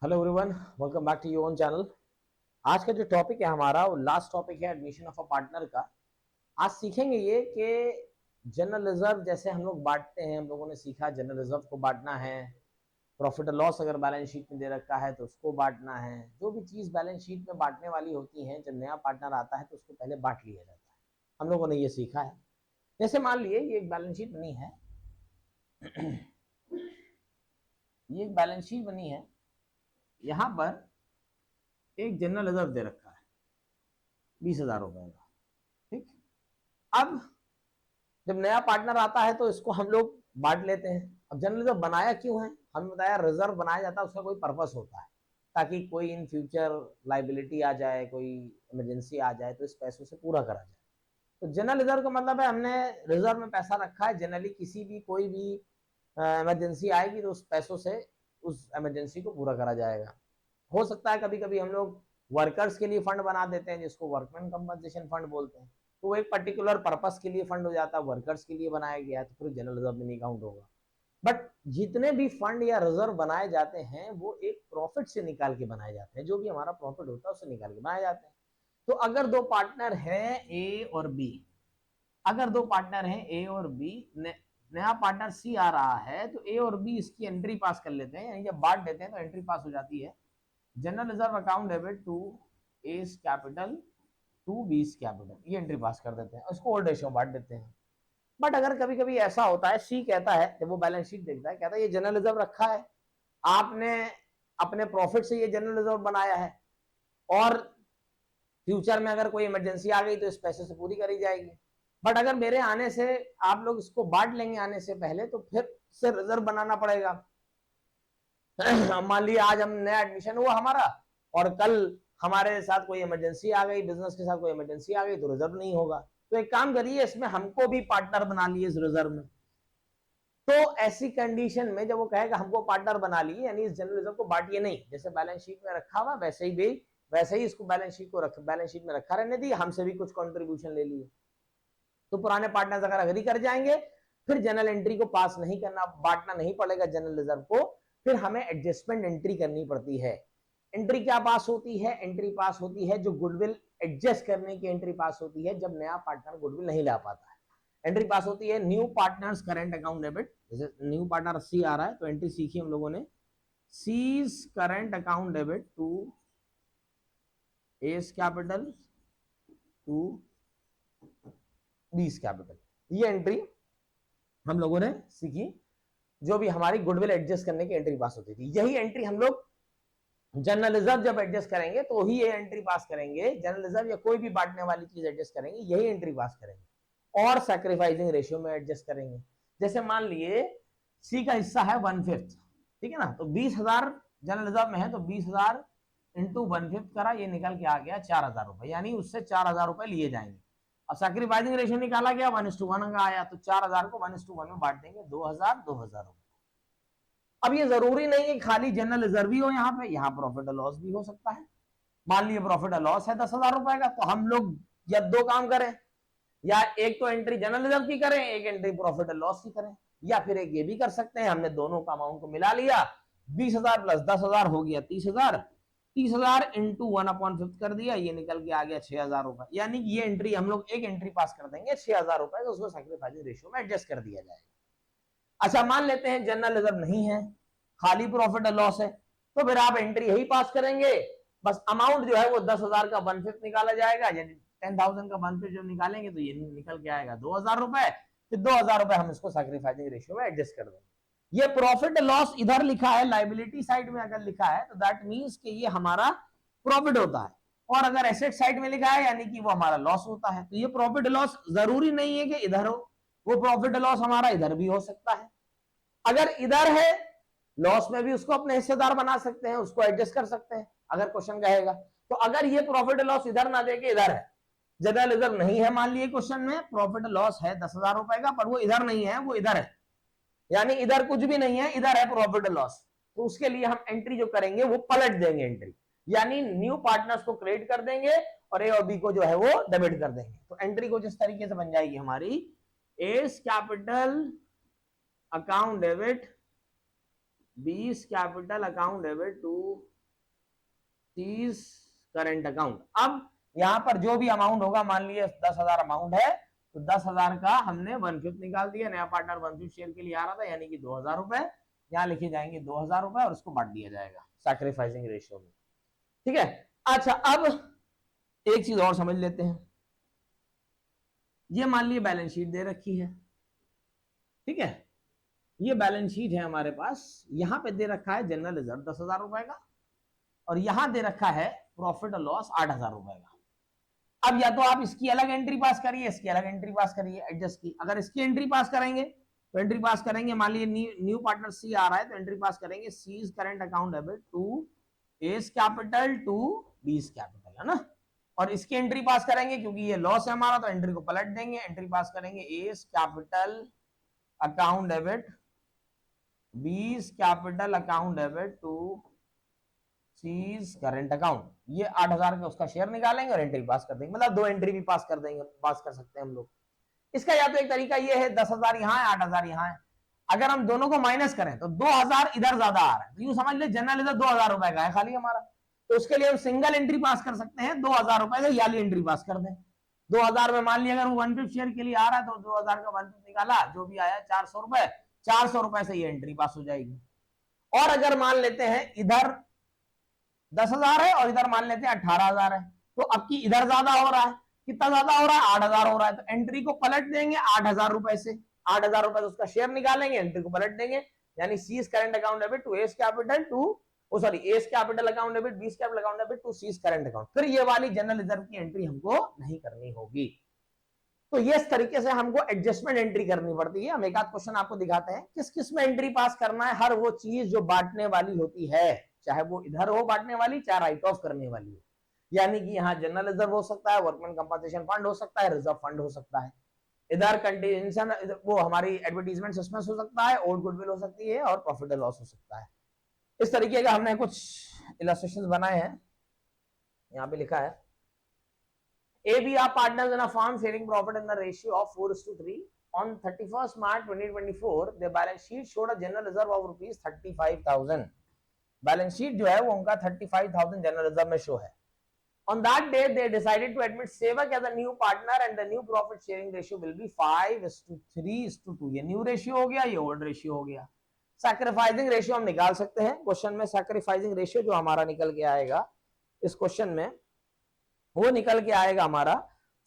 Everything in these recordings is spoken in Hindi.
Hello everyone, welcome back to your own channel. आज का जो टॉपिक है हमारा वो लास्ट टॉपिक है एडमिशन ऑफ अ पार्टनर का। आज सीखेंगे ये कि जनरल रिजर्व जैसे हम लोग बांटते हैं, हम लोगों ने सीखा जनरल रिजर्व को बांटना है। प्रॉफिट और लॉस अगर बैलेंस शीट में दे रखा है तो उसको बांटना है। जो भी चीज़ बैलेंस शीट में बांटने वाली होती है, जब नया पार्टनर आता है तो उसको पहले बांट लिया जाता है। हम लोगों ने ये सीखा है। जैसे मान लिए ये एक बैलेंस शीट बनी है, ये एक बैलेंस शीट बनी है। यहाँ पर एक जनरल रिजर्व दे रखा है 20,000 रुपए का। ठीक। अब जब नया पार्टनर आता है तो इसको हम लोग बांट लेते हैं। अब जनरल रिजर्व बनाया क्यों है, हमने बताया रिजर्व बनाया जाता है, उसका कोई पर्पस होता है ताकि कोई इन फ्यूचर लाइबिलिटी आ जाए, कोई इमरजेंसी आ जाए तो इस पैसों से पूरा करा जाए। तो जनरल रिजर्व का मतलब है हमने रिजर्व में पैसा रखा है, जनरली किसी भी कोई भी इमरजेंसी आएगी तो उस पैसों से उस इमरजेंसी को पूरा करा जाएगा। हो सकता है कभी कभी हम लोग वर्कर्स के लिए फंड बना देते हैं जिसको वर्कमैन कंपनसेशन फंड बोलते हैं, तो वो एक पर्टिकुलर पर्पस के लिए फंड हो जाता है, वर्कर्स के लिए बनाया गया है तो फिर जनरल रिजर्व में नहीं काउंट होगा। बट जितने भी फंड या रिजर्व बनाए जाते हैं वो एक प्रॉफिट से निकाल के बनाए जाते हैं, जो भी हमारा प्रॉफिट होता है उससे निकाल के बनाए जाते हैं। तो अगर दो पार्टनर हैं ए और बी, अगर दो पार्टनर हैं ए और बी, नया पार्टनर सी आ रहा है तो ए और बी इसकी एंट्री पास कर लेते हैं, यानी जब बांट देते हैं तो एंट्री पास हो जाती है। General reserve account debit to A's capital to B's capital, ये एंट्री पास कर देते हैं, उसको ओल्ड रेशियो बांट देते हैं। बट अगर कभी कभी ऐसा होता है, सी कहता है जब वो बैलेंस शीट देखता है, कहता है ये जनरल रिजर्व रखा है, आपने अपने प्रॉफिट से ये जनरल रिजर्व बनाया है और फ्यूचर में अगर कोई इमरजेंसी आ गई तो इस पैसे से पूरी करी जाएगी। बट अगर मेरे आने से आप लोग इसको बांट लेंगे आने से पहले तो फिर से रिजर्व बनाना पड़ेगा। मान लिया आज हम नया एडमिशन हुआ हमारा और कल हमारे साथ कोई इमरजेंसी आ गई, बिजनेस के साथ कोई इमरजेंसी आ गई तो रिजर्व नहीं होगा। तो एक काम करिए, इसमें हमको भी पार्टनर बना लिए इस रिजर्व में। तो ऐसी कंडीशन में जब वो कहेगा हमको पार्टनर बना लिए, यानी इस जनरल रिजर्व को बांटिए नहीं, जैसे बैलेंस शीट में रखा हुआ वैसे ही इसको बैलेंस शीट में रखा रहने दी, हमसे भी कुछ कंट्रीब्यूशन ले लिए। तो पुराने पार्टनर्स अगर अग्री कर जाएंगे फिर जनरल एंट्री को पास नहीं करना, बांटना नहीं पड़ेगा जनरल रिजर्व को, फिर हमें एडजस्टमेंट एंट्री करनी पड़ती है। एंट्री क्या पास होती है, एंट्री पास होती है जो गुडविल एडजस्ट करने की एंट्री पास होती है जब नया पार्टनर गुडविल नहीं ला पाता है। एंट्री पास होती है new partners current account debit, जैसे न्यू पार्टनर सी आ रहा है तो एंट्री सीखी हम लोगों ने, C's current account debit to A's capital to B's capital, ये एंट्री हम लोगों ने सीखी जो भी हमारी गुडविल एडजस्ट करने की एंट्री पास होती थी। यही एंट्री हम लोग जनरल रिजर्व जब एडजस्ट करेंगे तो ही ये एंट्री पास करेंगे, जनरल रिजर्व या कोई भी बांटने वाली चीज एडजस्ट करेंगे यही एंट्री पास करेंगे और सैक्रिफाइसिंग रेशियो में एडजस्ट करेंगे। जैसे मान लिए सी का हिस्सा है 1/5, ठीक है ना, तो 20,000 जनरल रिजर्व में है तो 20,000 इंटू 1/5 करा, ये निकल के आ गया 4,000 रुपए, यानी उससे 4,000 रुपए लिए जाएंगे। और सैक्रिफाइसिंग रेशियो निकाला गया 1:1 का आया, तो 4,000 को 1:1 में बांट देंगे, 2,000 रुपए। अब ये जरूरी नहीं है खाली जनरल रिजर्व ही हो, यहाँ प्रॉफिट और लॉस भी हो सकता है। मान लीजिए प्रॉफिट और लॉस है 10,000 रुपए का, तो हम लोग या दो काम करें, या एक तो एंट्री जनरल रिजर्व की करें, एक एंट्री प्रॉफिट और लॉस की करें, या फिर एक ये भी कर सकते हैं, हमने दोनों का अमाउंट को मिला लिया, 20,000 प्लस 10,000 हो गया 30,000, 30,000 इंटू 1/5 कर दिया, ये निकल के आ गया 6,000 रुपए, यानी ये एंट्री हम लोग एक एंट्री पास कर देंगे 6,000 रुपए, तो उसको सैक्रिफाइसिंग रेशियो में एडजस्ट कर दिया जाएगा। अच्छा मान लेते हैं जनरल रिजर्व नहीं है, खाली प्रॉफिट और लॉस है, तो फिर आप एंट्री यही पास करेंगे, बस अमाउंट जो है वो 10,000 का 1/5 निकाला जाएगा, यानी 10,000 का 1/5 जब निकालेंगे तो ये निकल के आएगा 2,000 रुपए, फिर 2,000 रुपए हम इसको सैक्रिफाइसिंग रेशियो में एडजस्ट कर देंगे। ये प्रॉफिट लॉस इधर लिखा है, लाइबिलिटी साइड में अगर लिखा है तो दैट मीन्स कि ये हमारा प्रॉफिट होता है, और अगर एसेट साइड में लिखा है यानी कि वो हमारा लॉस होता है। तो ये प्रॉफिट लॉस जरूरी नहीं है कि इधर हो, वो प्रॉफिट लॉस हमारा इधर भी हो सकता है। अगर इधर है लॉस में भी उसको अपने हिस्सेदार बना सकते हैं, उसको एडजस्ट कर सकते हैं अगर क्वेश्चन कहेगा। तो अगर ये प्रॉफिट लॉस इधर ना देके इधर है, जनरल रिजर्व नहीं है, मान लिए क्वेश्चन में प्रॉफिट लॉस है 10,000 रुपए का, पर वो इधर नहीं है, वो इधर है, यानी इधर कुछ भी नहीं है, इधर है प्रॉफिट लॉस, तो उसके लिए हम एंट्री जो करेंगे वो पलट देंगे एंट्री, यानी न्यू पार्टनर्स को क्रिएट कर देंगे और ए और बी को जो है वो डेबिट कर देंगे। तो एंट्री कुछ इस तरीके से बन जाएगी हमारी, A's capital account debit 20 capital account debit to 30 current account. अब यहाँ पर जो भी अमाउंट होगा, मान लीजिए 10,000 अमाउंट है, तो 10,000 का हमने 1/5 निकाल दिया, नया पार्टनर 1/5 शेयर के लिए आ रहा था, यानी कि 2,000 रुपए यहाँ लिखे जाएंगे, 2,000 रुपए, और उसको बांट दिया जाएगा सैक्रिफाइसिंग रेशियो में। ठीक है। अच्छा, अब एक चीज और समझ लेते हैं। ये मान लीजिए बैलेंस शीट दे रखी है, ठीक है, ये बैलेंस शीट है हमारे पास। यहां पे दे रखा है जनरल रिजर्व 10,000 रुपए का, और यहां दे रखा है प्रॉफिट और लॉस 8,000 रुपए का। अब या तो आप इसकी अलग एंट्री पास करिए, इसकी अलग एंट्री पास करिए एडजस्ट की। अगर इसकी एंट्री पास करेंगे तो एंट्री पास करेंगे, मान लीजिए न्यू पार्टनर सी आ रहा है, तो एंट्री पास करेंगे C's current account debit to A's capital to B's capital, है ना। और इसकी एंट्री पास करेंगे क्योंकि ये लॉस है हमारा, तो एंट्री को पलट देंगे, एंट्री पास करेंगे A's capital account debit 20 capital account debit to C's current account. ये 8,000 का उसका शेयर निकालेंगे और एंट्री पास कर देंगे, मतलब दो एंट्री भी पास कर देंगे, पास कर सकते हैं हम लोग। इसका या तो एक तरीका ये है 10,000 यहाँ है, 8,000 यहाँ है, अगर हम दोनों को माइनस करें तो 2,000 इधर ज्यादा आ रहा है, तो यूं समझ ले जनरल इधर 2,000 रुपए का है खाली हमारा, तो उसके लिए हम सिंगल एंट्री पास कर सकते हैं, 2,000 रुपए का याली एंट्री पास कर दें। 2,000 में मान लिया अगर 1/5 शेयर के लिए आ रहा है, तो 2,000 का 1/5 निकाला, जो भी आया 400 रुपए, 400 रुपए से ये एंट्री पास हो जाएगी। और अगर मान लेते हैं इधर 10,000 है और इधर मान लेते हैं 18,000 है, तो अब की इधर ज्यादा हो रहा है, कितना ज्यादा हो रहा है, 8,000 हो रहा है, तो एंट्री को पलट देंगे 8,000 रुपए से, 8,000 रुपए से उसका शेयर निकालेंगे, एंट्री को पलट देंगे, यानी C's current account debit to A's capital to sorry A's capital account debit 20 capital account debit to C's current account. फिर ये वाली जनरल रिजर्व की एंट्री हमको नहीं करनी होगी। तो ये इस तरीके से हमको एडजस्टमेंट एंट्री करनी पड़ती है। हम एक आध क्वेश्चन आपको दिखाते हैं किस किस में एंट्री पास करना है। हर वो चीज जो बांटने वाली होती है, चाहे वो इधर हो बांटने वाली, चाहे राइट ऑफ करने वाली हो, यानी कि यहाँ जनरल रिजर्व हो सकता है, वर्कमैन कंपनसेशन फंड हो सकता है, रिजर्व फंड हो सकता है, इधर कंटीजेंशन वो हमारी एडवर्टीजमेंट सस्पेंस हो सकता है, ओल्ड गुडविल हो सकती है, और प्रॉफिट एंड लॉस हो सकता है। इस तरीके का हमने कुछ इलस्ट्रेशंस बनाए हैं, यहाँ पे लिखा है AB are partners in a firm sharing profit in the ratio of 4:3. On 31st March 2024, their balance sheet showed a general reserve of rupees 35,000. Balance sheet जो है वो उनका 35,000 जनरल रिजर्व में शो है। On that day, they decided to admit Sevak as a new partner and the new profit sharing ratio will be 5:3:2. ये न्यू रेशियो हो गया, ये ओल्ड रेशियो हो गया। सैक्रिफाइसिंग रेशियो हम निकाल सकते हैं क्वेश्चन में। सैक्रिफाइसिंग रेशियो जो हमारा निकल के आएगा इस क्वेश्चन में, वो निकल के आएगा हमारा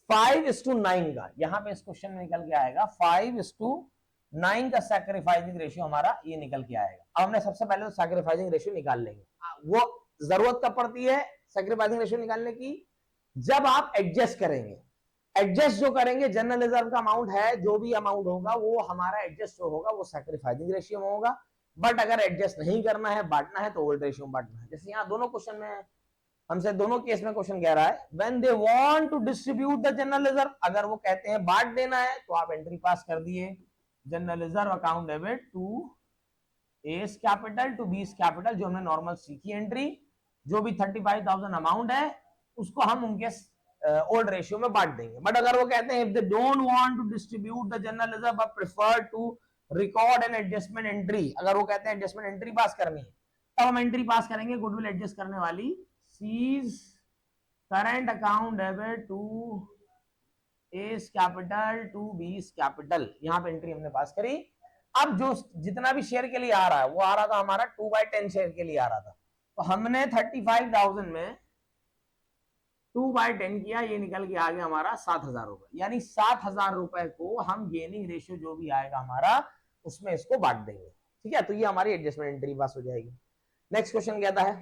5:9 का। यहाँ पे इस क्वेश्चन में निकल के आएगा 5:9 का सैक्रिफाइसिंग रेशियो हमारा ये निकल के आएगा। अब हमने सबसे पहले तो सैक्रिफाइसिंग रेशियो निकाल लेंगे। वो जरूरत कब पड़ती है सैक्रिफाइसिंग रेशियो निकालने की, जब आप एडजस्ट करेंगे। एडजस्ट जो करेंगे, जनरल रिजर्व का अमाउंट है, जो भी अमाउंट होगा वो हमारा एडजस्ट जो होगा वो सैक्रिफाइसिंग रेशियो में होगा। बट अगर एडजस्ट नहीं करना है, बांटना है, तो ओल्ड रेशियो में बांटना है। जैसे यहाँ दोनों क्वेश्चन में हमसे दोनों केस में क्वेश्चन कह रहा है when they want to distribute the general reserve, अगर वो कहते हैं बांट देना है, तो आप एंट्री पास कर दिए general reserve account debit to A's capital to B's capital, जो हमने नॉर्मल सीखी एंट्री, जो भी 35,000 अमाउंट है उसको हम उनके ओल्ड रेशियो में बांट देंगे। बट अगर वो कहते हैं if they don't want to distribute the general reserve but prefer to record an adjustment entry, अगर वो कहते हैं एडजस्टमेंट एंट्री पास करनी है, तब हम एंट्री पास करेंगे गुडविल एडजस्ट करने वाली C's current account debit to A's capital to B's capital. यहाँ पे एंट्री हमने पास करी। अब जो जितना भी शेयर के लिए आ रहा है वो आ रहा था हमारा 2/10 शेयर के लिए आ रहा था, तो हमने 35,000 में 2/10 किया, ये निकल के आ गया हमारा 7,000 रुपए। यानी 7,000 रुपए को हम गेनिंग रेशियो जो भी आएगा हमारा उसमें इसको बांट देंगे। ठीक है, तो ये हमारी एडजस्टमेंट एंट्री पास हो जाएगी। नेक्स्ट क्वेश्चन कहता है,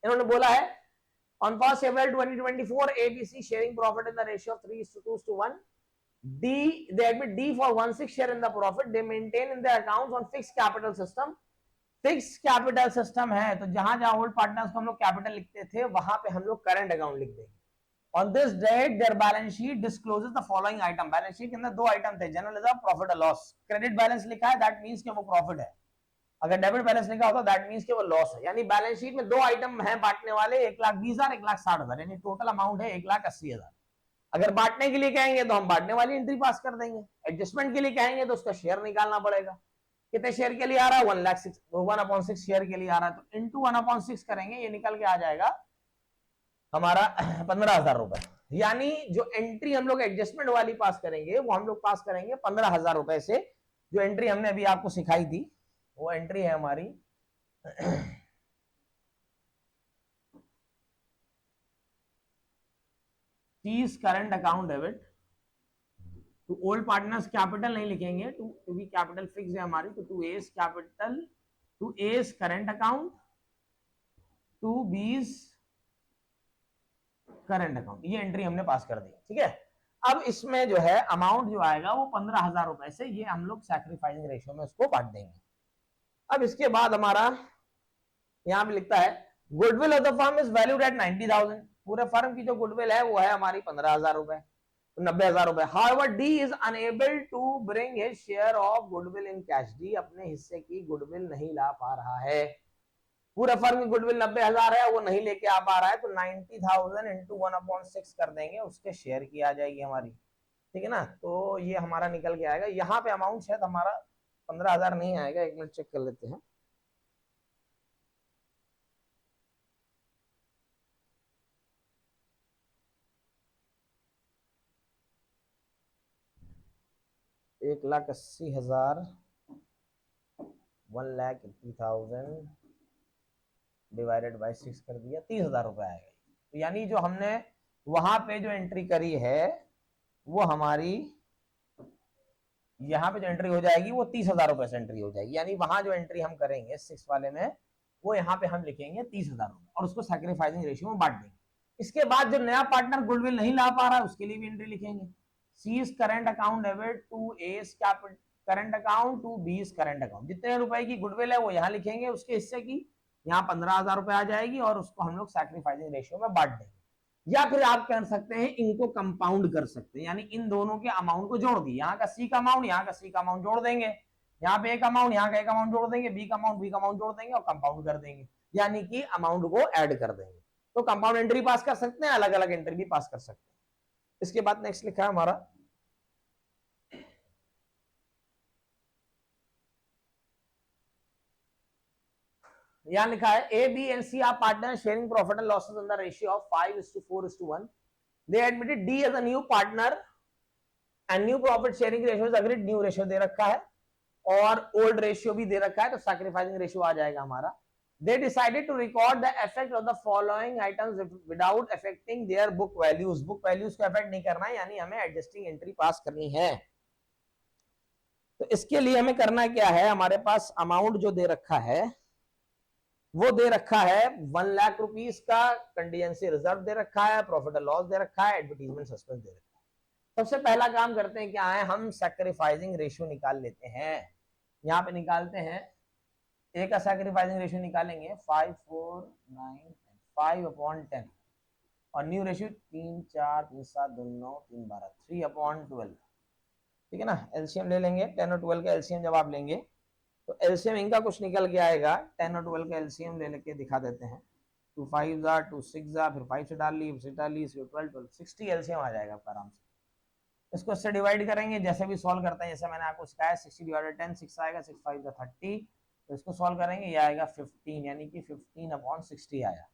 इन्होंने बोला है on 1st April 2024 ABC sharing profit in the ratio of 3:2:1. D they admit D for 1/6 share in the profit. They maintain in their accounts on fixed capital system. Fix capital system है, तो जहां जहां ओल्ड पार्टनर्स को हम लोग कैपिटल लिखते थे वहां पे हम लोग करंट अकाउंट लिख देंगे। On this date their balance sheet discloses the following item. Balance sheet के अंदर दो आइटम थे, जनरल रिजर्व, प्रॉफिट और लॉस। क्रेडिट बैलेंस लिखा है, दैट मींस कि वो प्रॉफिट है। अगर डेबिट बैलेंस लिखा होता दैट मींस कि वो लॉस है। यानी बैलेंस शीट में दो आइटम हैं बांटने वाले, 1,20,000 1,60,000, यानी टोटल अमाउंट है 1,80,000। अगर बांटने के लिए कहेंगे तो हम बांटने वाली एंट्री पास कर देंगे, एडजस्टमेंट के लिए कहेंगे तो उसका शेयर निकालना पड़ेगा। कितने शेयर के लिए आ रहा है, 1,06,000, 1/6 शेयर के लिए आ रहा है, तो इंटू 1/6 करेंगे, ये निकल के आ जाएगा हमारा 15,000 रुपए। यानी जो एंट्री हम लोग एडजस्टमेंट वाली पास करेंगे वो हम लोग पास करेंगे 15,000 रुपए से। जो एंट्री हमने अभी आपको सिखाई थी वो एंट्री है हमारी 30 current account debit to old partners, capital नहीं लिखेंगे क्योंकि कैपिटल फिक्स है हमारी, तो to A's capital, to A's current account, to B's current account, ये एंट्री हमने पास कर दी। ठीक है, अब इसमें जो है अमाउंट जो आएगा वो 15,000 रुपए से, ये हम लोग सैक्रिफाइसिंग रेशियो में उसको बांट देंगे। अब इसके बाद हमारा यहां पे लिखता है goodwill of the firm is valued at 90,000, पूरे फर्म की जो गुडविल है वो है हमारी 15,000 रुपए, 90,000 रुपए। However D is unable to bring his share of goodwill in cash, D अपने हिस्से की गुडविल नहीं ला पा रहा है, पूरा फर्म की गुडविल 90,000 है, वो नहीं लेके आ पा रहा है, तो 90,000 इंटू 1/6 कर देंगे, उसके शेयर की आ जाएगी हमारी। ठीक है ना, तो ये हमारा निकल के आएगा। यहाँ पे अमाउंट शायद हमारा 15,000 नहीं आएगा, एक मिनट चेक कर लेते हैं। एक लाख 80,000, 1,80,000 डिवाइडेड बाई 6 कर दिया, 30,000 रुपए आएगा। तो यानी जो हमने वहां पे जो एंट्री करी है वो हमारी यहाँ पे जो एंट्री हो जाएगी वो 30,000 रुपए से एंट्री हो जाएगी। यानी वहां जो एंट्री हम करेंगे 6 वाले में, वो यहाँ पे हम लिखेंगे 30,000 रुपए और उसको सैक्रिफाइसिंग रेशियो में बांट देंगे। इसके बाद जो नया पार्टनर गुडविल नहीं ला पा रहा है उसके लिए भी एंट्री लिखेंगे, C's current account debit to A's capital current account to B's current account, जितने रुपए की गुडविल है वो यहाँ लिखेंगे, उसके हिस्से की यहाँ 15,000 रुपए आ जाएगी और उसको हम लोग सैक्रिफाइसिंग रेशियो में बांट देंगे। या फिर आप कर सकते हैं इनको कंपाउंड कर सकते हैं, यानी इन दोनों के अमाउंट को जोड़ दिए, यहाँ का सी का अमाउंट यहाँ का सी का अमाउंट जोड़ देंगे, यहाँ पे एक अमाउंट यहाँ का एक अमाउंट जोड़ देंगे, बी का अमाउंट जोड़ देंगे और कंपाउंड कर देंगे, यानी कि अमाउंट को ऐड कर देंगे। तो कंपाउंड एंट्री पास कर सकते हैं, अलग अलग एंट्री भी पास कर सकते हैं। इसके बाद नेक्स्ट लिखा है हमारा यहां लिखा है A B and C are partner sharing profit and losses in the ratio of 5:4:1, they admitted D as a new partner and new profit sharing ratio is agreed, new ratio they रखा है और ओल्ड रेशियो भी दे रखा है, तो सैक्रिफाइसिंग रेशियो आ जाएगा हमारा। They decided to record the effect of the following items without affecting their book values, book values को affect नहीं करना है, यानी हमें एडजस्टिंग एंट्री पास करनी है। तो इसके लिए हमें करना क्या है, हमारे पास अमाउंट जो दे रखा है वो दे रखा है 1 लाख रुपीस का, कंटीजेंसी रिजर्व दे रखा है, प्रॉफिट एंड लॉस दे रखा है, एडवर्टीजमेंट सस्पेंस दे रखा है। सबसे पहला काम करते हैं क्या है, हम सैक्रिफाइसिंग रेशियो निकाल लेते हैं। यहाँ पे निकालते हैं, ए का सैक्रिफाइसिंग रेशियो निकालेंगे 5, 4, 9, 5/10 और न्यू रेशियो 3, 4, 3, 7, 2, 9, 3, 12, 3/12। ठीक है ना, एलसीएम ले लेंगे, 10 और 12 का एलसीएम जब आप लेंगे तो एलसीएम इनका कुछ निकल के आएगा, 10 और 12 का एलसीएम ले लेके दिखा देते हैं, 2 5 जा 2 6 जा, फिर 5 से डाल ली, 6 डाल ली, 12 12 60 एलसीएम आ जाएगा आपका आराम से। इसको इससे डिवाइड करेंगे, जैसे भी सॉल्व करते हैं, जैसे मैंने आपको सिखाया 60 डिवाइडेड 10 6 आएगा, 6 5 जा 30, तो इसको सॉल्व करेंगे, ये आएगा 15, यानी कि 15/60 आया।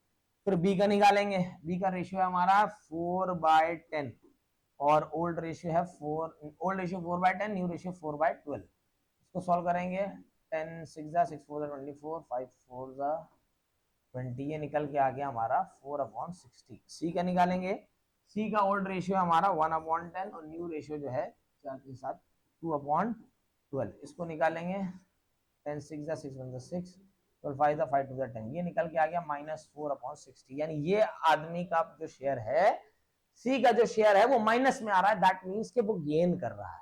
फिर बी का निकालेंगे, बी का रेशियो है हमारा 4/10 और ओल्ड रेशियो है 4, ओल्ड रेशियो 4/10, न्यू रेशियो 4/12। इसको सॉल्व करेंगे, 10 6 जा 6 4 जा 24, 5 4 जा 20, ये निकल के आ गया हमारा 4/60। सी का निकालेंगे, सी का ओल्ड रेशियो हमारा 1/10 और न्यू रेशियो जो है 4 के साथ 2/12। इसको निकालेंगे, 10 6 जा 6 1 जा 6, 12 5 जा 5 2 जा 10, ये निकल के आ गया -4/60। यानी ये आदमी का जो शेयर है, सी का जो शेयर है वो माइनस में आ रहा है, दैट मींस कि वो गेन कर रहा है।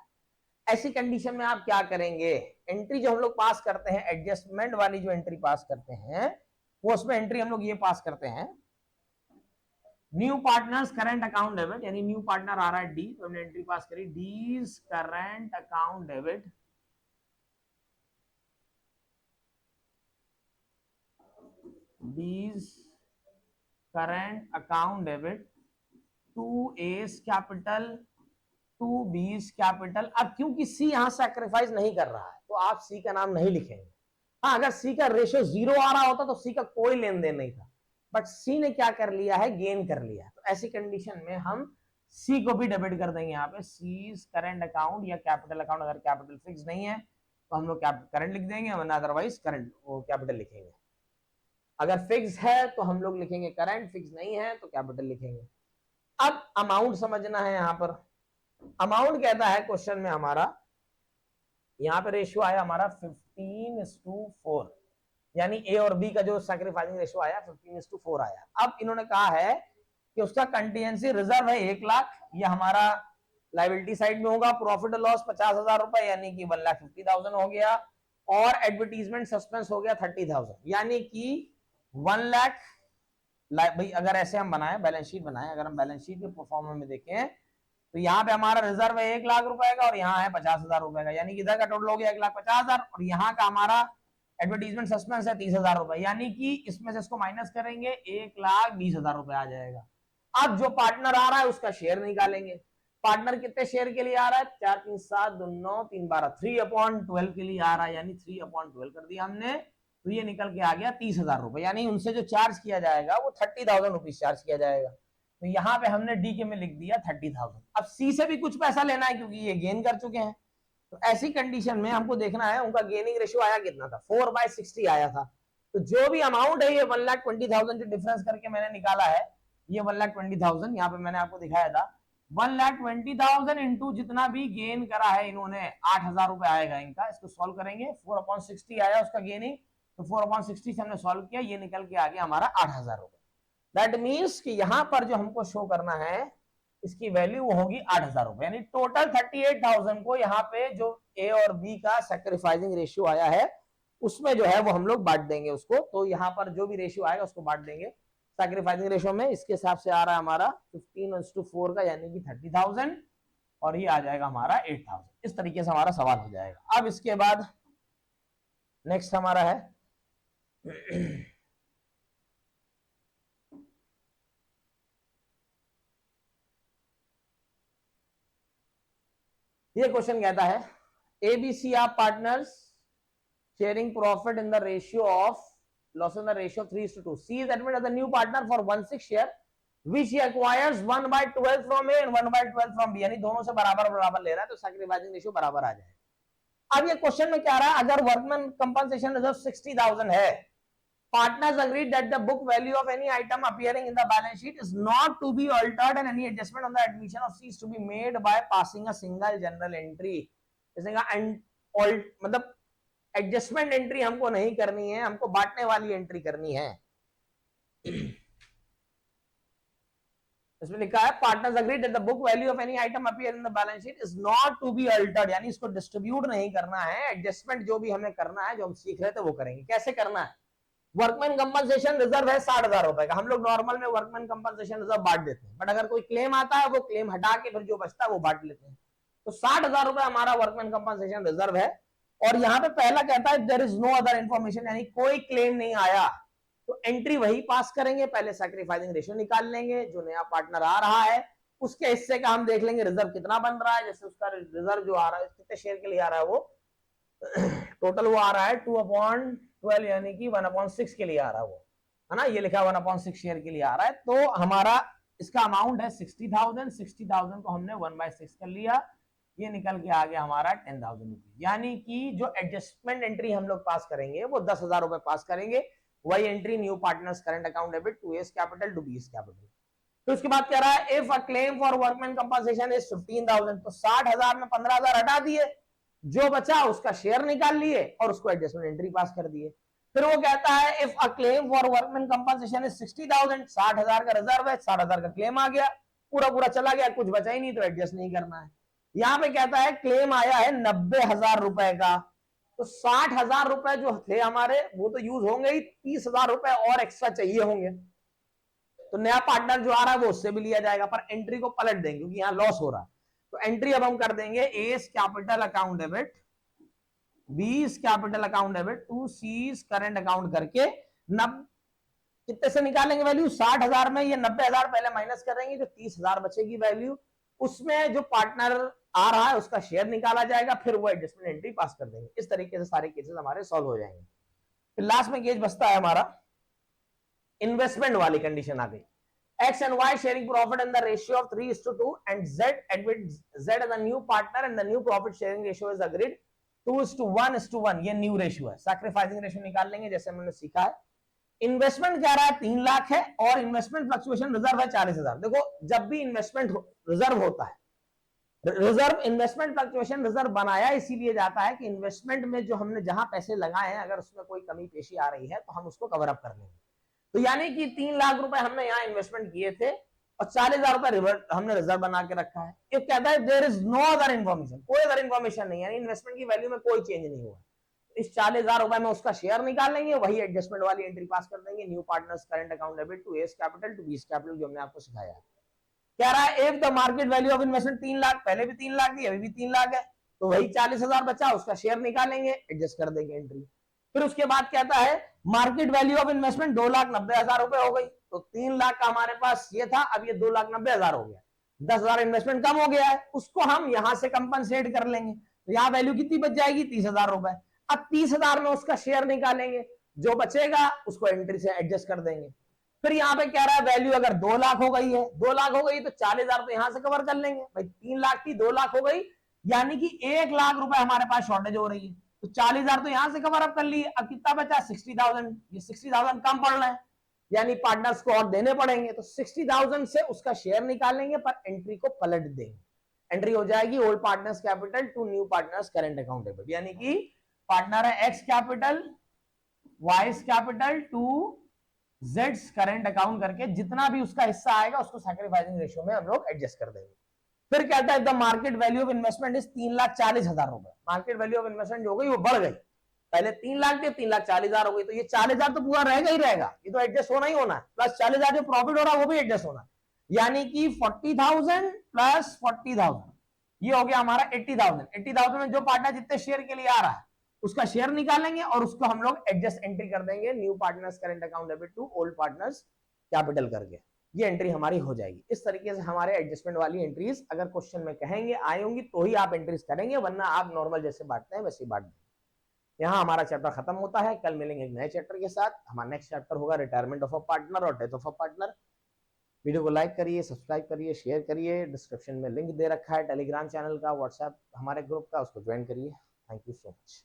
ऐसी कंडीशन में आप क्या करेंगे, एंट्री जो हम लोग पास करते हैं, एडजस्टमेंट वाली जो एंट्री पास करते हैं, वो उसमें एंट्री हम लोग ये पास करते हैं, new partners current account debit, यानी न्यू पार्टनर आ रहा है डी, तो हमने एंट्री पास करी, D's current account debit D's current account debit to A's capital to B's capital. अब क्योंकि सी यहां सैक्रिफाइस नहीं कर रहा है तो आप सी का नाम नहीं लिखेंगे। हाँ, अगर सी का रेशियो 0 आ रहा होता तो सी का कोई लेन देन नहीं था, बट सी ने क्या कर लिया है, गेन कर लिया है। तो ऐसी कंडीशन में हम सी को भी डेबिट कर देंगे यहाँ पे, सीज करंट अकाउंट या कैपिटल अकाउंट। अगर कैपिटल फिक्स नहीं है तो हम लोग करंट लिख देंगे, वरना अदरवाइज करंट वो कैपिटल लिखेंगे। अगर फिक्स है तो हम लोग लिखेंगे करंट, फिक्स नहीं है तो कैपिटल लिखेंगे। अब अमाउंट समझना है। यहां पर अमाउंट कहता है क्वेश्चन में हमारा, यहां पे रेशियो आया हमारा 15:4, यानी ए और बी का जो सैक्रिफाइसिंग रेशियो आया 15:4 आया। अब इन्होंने कहा है कि उसका कंटीजेंसी रिजर्व है 1 लाख, ये हमारा लाइबिलिटी साइड में होगा। प्रॉफिट और लॉस 50,000 रुपए यानी कि 1,50,000 हो गया, और एडवर्टीजमेंट सस्पेंस हो गया 30,000 यानी कि 1 लाख। भाई अगर ऐसे हम बनाए बैलेंस शीट बनाए, अगर हम बैलेंस शीट के परफॉर्मेंस में देखें तो यहाँ पे हमारा रिजर्व है 1 लाख रुपए का और यहाँ है 50,000 रुपए का, यानी कि इधर का टोटल हो गया 1,50,000 और यहाँ का हमारा एडवर्टीजमेंट सस्पेंस है 30,000 रुपए, यानी कि इसमें से इसको माइनस करेंगे 1,20,000 रुपए आ जाएगा। अब जो पार्टनर आ रहा है उसका शेयर निकालेंगे। पार्टनर कितने शेयर के लिए आ रहा है, 4 3 7 2 9 3 12, 3/12 के लिए आ रहा है, यानी 3/12 कर दिया हमने, तो ये निकल के आ गया 30,000 रुपए, यानी उनसे जो चार्ज किया जाएगा वो 30,000 रुपीज चार्ज किया जाएगा। तो यहाँ पे हमने डी के में लिख दिया 30,000। अब सी से भी कुछ पैसा लेना है क्योंकि ये गेन कर चुके हैं, तो ऐसी कंडीशन में हमको देखना है उनका गेनिंग रेशियो आया कितना था, 4/60 आया था। तो जो भी अमाउंट है ये 1,20,000 जो डिफरेंस करके मैंने निकाला है, ये 1,20,000 यहाँ पे मैंने आपको दिखाया था। 1,20,000 इंटू जितना भी गेन करा है इन्होंने 8,000 रुपए आएगा इनका। इसको सॉल्व करेंगे, 4/60 आया उसका गेनिंग, तो 4/60 से हमने सॉल्व किया, ये निकल के आ गया हमारा 8,000 रुपए। दैट मीन्स कि यहां पर जो हमको शो करना है इसकी वैल्यू वो होगी 8,000 रुपए, यानी टोटल 38,000 को यहाँ पे जो ए और बी का सैक्रिफाइसिंग रेशियो आया है उसमें जो है वो हम लोग बांट देंगे उसको। तो यहाँ पर जो भी रेशियो आएगा उसको बांट देंगे सैक्रिफाइसिंग रेशियो में। इसके हिसाब से आ रहा है हमारा 15:4 का, यानी कि 30,000, और ये आ जाएगा हमारा 8,000। इस तरीके से हमारा सवाल हो जाएगा। अब इसके बाद नेक्स्ट हमारा है ये क्वेश्चन कहता है ABC are partners sharing profit in the ratio of loss in the ratio 3:2. C is admitted as a new partner for 1/6 share which he acquires 1/12 from A and 1/12 from B, यानी दोनों से बराबर बराबर ले रहा है तो सैक्रिफाइसिंग रेशियो बराबर आ जाएगा। अब ये क्वेश्चन में क्या रहा है, अगर वर्कमैन कंपनसेशन रिजर्व 60,000 है, partners agreed that the book value of any item appearing in the balance sheet is not to be altered and any adjustment on the admission of C is to be made by passing a single journal entry. मतलब एडजस्टमेंट एंट्री हमको नहीं करनी है, हमको बांटने वाली एंट्री करनी है। इसमें लिखा है partners agreed that the book value of any item appear in the balance sheet is not to be altered, यानी इसको डिस्ट्रीब्यूट नहीं करना है। एडजस्टमेंट जो भी हमें करना है, जो हम सीख रहे थे वो करेंगे। कैसे करना है, वर्कमैन कंपनसेशन रिजर्व है 60,000 रुपए का, हम लोग नॉर्मल में वर्कमैन कंपनसेशन रिजर्व बांट देते हैं, बट अगर कोई क्लेम आता है वो क्लेम हटा के फिर जो बचता है वो बांट लेते हैं। तो 60,000 रुपए हमारा वर्कमैन कंपनसेशन रिजर्व है, और यहाँ पे पहला कहता है there is no other information, यानी कोई क्लेम नहीं आया, तो एंट्री वही पास करेंगे। पहले सैक्रिफाइसिंग रेशियो निकाल लेंगे, जो नया पार्टनर आ रहा है उसके हिस्से का हम देख लेंगे रिजर्व कितना बन रहा है। जैसे उसका रिजर्व जो आ रहा है कितने शेयर के लिए आ रहा है, वो टोटल वो आ रहा है 2/12 यानी कि 1/6 के लिए आ रहा है वो, है ना, ये लिखा 1/6 शेयर के लिए आ रहा है। तो हमारा इसका अमाउंट है 60,000 को हमने 1/6 कर लिया, ये निकल के आ गया हमारा 10,000 रुपीज, यानी कि जो एडजस्टमेंट एंट्री हम लोग पास करेंगे वो 10,000 रुपए पास करेंगे। वही entry new partners current account debit to A's capital to B's capital. तो उसके बाद कह रहा है if a claim for workman compensation is 15,000, तो 60,000 में 15,000 हटा दिए, जो बचा उसका शेयर निकाल लिए और उसको एडजस्टमेंट एंट्री पास कर दिए। फिर वो कहता है if a claim for workman compensation is 60,000, 60,000 का रिजर्व है, 60,000 का क्लेम आ गया, पूरा पूरा चला गया, कुछ बचा ही नहीं, तो एडजस्ट नहीं करना है। यहाँ पे कहता है क्लेम आया है 90,000 रुपए का, तो 60,000 रुपए जो थे हमारे वो तो यूज होंगे ही, 30,000 रुपए और एक्स्ट्रा चाहिए होंगे, तो नया पार्टनर जो आ रहा है वो उससे भी लिया जाएगा, पर एंट्री को पलट देंगे क्योंकि यहाँ लॉस हो रहा है। तो एंट्री अब हम कर देंगे A's capital account debit, B's capital account debit to C's current account करके कितने से निकालेंगे वैल्यू, 60,000 में ये 90,000 पहले माइनस करेंगे, जो 30,000 बचेगी वैल्यू उसमें जो पार्टनर आ रहा है उसका शेयर निकाला जाएगा, फिर वो एडजस्टमेंट एंट्री पास कर देंगे। इस तरीके से सारे केसेस हमारे सॉल्व हो जाएंगे। फिर लास्ट में केस बचता है हमारा इन्वेस्टमेंट वाली कंडीशन आ गई। X and Y sharing profit in the ratio of 3:2 and Z admit Z as a new partner and the new profit sharing ratio is agreed 2:1:1। ये न्यू रेशियो है, सैक्रिफाइसिंग रेशियो निकाल लेंगे जैसे हमने सीखा है। इन्वेस्टमेंट क्या रहा है 3 लाख है और इन्वेस्टमेंट फ्लक्चुएशन रिजर्व है 40,000। देखो जब भी इन्वेस्टमेंट रिजर्व होता है, रिजर्व इन्वेस्टमेंट फ्लक्चुएशन रिजर्व बनाया इसीलिए जाता है कि इन्वेस्टमेंट में जो हमने जहां पैसे लगाए हैं अगर उसमें कोई कमी पेशी आ रही है तो हम उसको कवर अप कर लेंगे। तो यानी कि 3 लाख रुपए हमने यहाँ इन्वेस्टमेंट किए थे और 40,000 रुपए हमने रिजर्व बना के रखा है। ये कहता है there is no other information, कोई अदर इन्फॉर्मेशन नहीं, यानी इन्वेस्टमेंट की वैल्यू में कोई चेंज नहीं हुआ। इस 40,000 रुपए में उसका शेयर निकाल लेंगे, वही एडजस्टमेंट वाली एंट्री पास कर देंगे। New partners current account debit to A's capital to B's capital, जो हमने आपको सिखाया है। कह रहा है if the market value of investment 3 lakh, पहले भी 3 लाख थी अभी भी 3 लाख है, तो वही 40,000 बचा उसका शेयर निकालेंगे, एडजस्ट कर देंगे एंट्री। फिर उसके बाद कहता है मार्केट वैल्यू ऑफ इन्वेस्टमेंट 2,90,000 रुपए हो गई, तो 3 लाख का हमारे पास ये था, अब ये 2,90,000 हो गया, 10,000 इन्वेस्टमेंट कम हो गया है, उसको हम यहां से कंपनसेट कर लेंगे। तो यहाँ वैल्यू कितनी बच जाएगी 30,000 रुपए। अब 30,000 में उसका शेयर निकालेंगे, जो बचेगा उसको एंट्री से एडजस्ट कर देंगे। फिर यहाँ पे कह रहा है वैल्यू अगर 2 लाख हो गई है, 2 लाख हो गई तो 40,000 तो यहां से कवर कर लेंगे भाई, 3 लाख थी 2 लाख हो गई, यानी कि 1 लाख रुपए हमारे पास शॉर्टेज हो रही है, तो 40,000 तो यहां से कवर अप कर लिए। अब कितना बचा 60,000, ये 60,000 कम पड़ रहा है, यानी पार्टनर्स को और देने पड़ेंगे, तो 60,000 से उसका शेयर निकालेंगे पर एंट्री को पलट देंगे। एंट्री हो जाएगी old partners capital to new partners current account debit, यानी कि पार्टनर है X capital Y's capital to जेड्स करंट अकाउंट करके जितना भी उसका हिस्सा आएगा उसको सैक्रिफाइसिंग रेशियो में हम लोग एडजस्ट कर देंगे। फिर कहता है the market value of investment is 3,40,000 रुपए। मार्केट वैल्यू ऑफ इन्वेस्टमेंट जो हो गई वो बढ़ गई, पहले 3 लाख थे 3,40,000 हो गई, तो ये 40,000 तो पूरा रहेगा ही रहेगा, ये तो एडजस्ट होना ही होना है, प्लस 40,000 जो प्रॉफिट हो रहा है वो भी एडजस्ट होना है, यानी कि 40,000 प्लस 40,000 ये हो गया हमारा 80,000। 80,000 में जो पार्टनर जितने शेयर के लिए आ रहा है उसका शेयर निकालेंगे और उसको हम लोग एडजस्ट एंट्री कर देंगे new partners current account debit to old partners capital करके, ये एंट्री हमारी हो जाएगी। इस तरीके से हमारे एडजस्टमेंट वाली एंट्रीज अगर क्वेश्चन में कहेंगे आई होंगी तो ही आप एंट्रीज करेंगे, वरना आप नॉर्मल जैसे बांटते हैं वैसे बांट देंगे। यहाँ हमारा चैप्टर खत्म होता है, कल मिलेंगे एक नए चैप्टर के साथ। हमारा नेक्स्ट चैप्टर होगा रिटायरमेंट ऑफ अ पार्टनर और death of a partner. Video को लाइक करिए, सब्सक्राइब करिए, शेयर करिए, डिस्क्रिप्शन में लिंक दे रखा है टेलीग्राम चैनल का, व्हाट्सएप हमारे ग्रुप का, उसको ज्वाइन करिए। Thank you so much.